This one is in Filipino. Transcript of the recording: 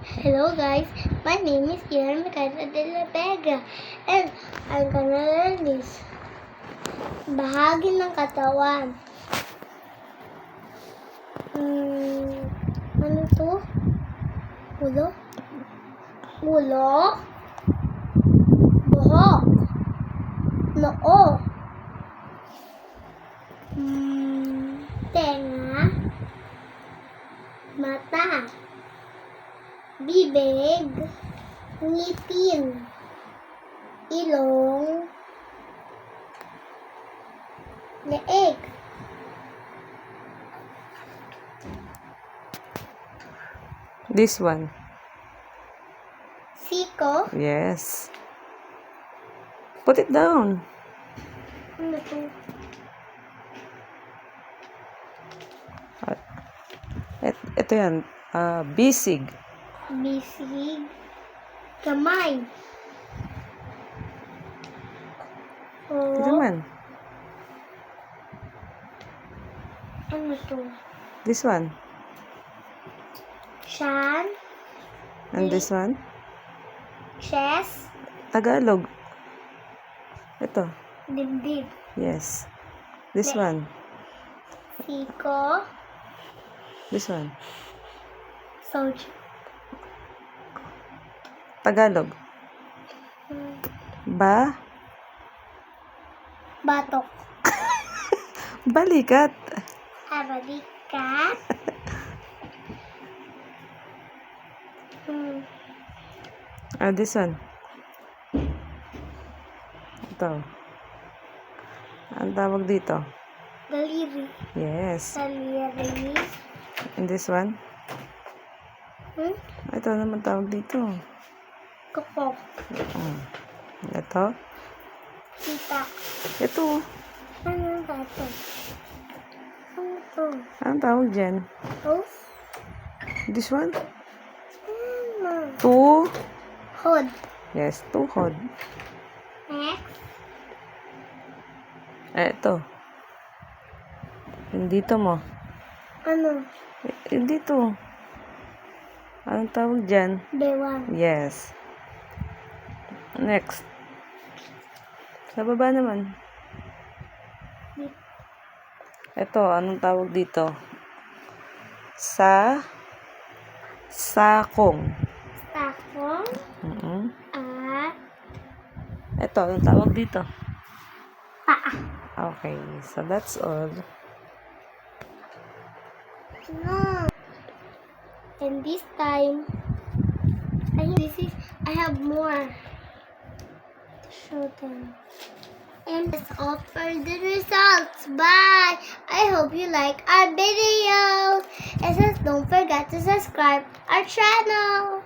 Hello guys, my name is Kiran Mikasa de la Vega and I'm gonna learn this. Bahagi ng katawan. Ano to? Ulo? Ulo? Buhok? Noo? Tenga? Mata? Bibig, ngipin, ilong, leeg. This one. Siko. Yes. Put it down. Ano to? Ito yan. Bisig. Bisig. Kamay. Ito naman. Ano to? This one. Shan. And this one. Chest. Tagalog. Ito. Dibdib. Yes. This one. Siko. This one. Soju. Tagalog. Batok. Balikat. Balikat. This one. Ito. Ang tawag dito. Daliri. Yes. Daliri. And this one. Ito naman tawag dito. Kuko. Ito. Kita. Ito. Ano ba ito? Ano to? Anong tawag dyan? Hoof? This one? Ano? Two. Hood. Yes, tuhod. Next. Ito. Yung dito mo. Ano? Yung dito. Anong tawag dyan? Bewang. Yes. Next. Sa baba naman. Ito, anong tawag dito? Sakong. Takong. At Ito, anong tawag dito? paa. Okay, so that's all. No. And this time, I have more to show them. And that's all for the results. Bye. I hope you like our video. And don't forget to subscribe our channel.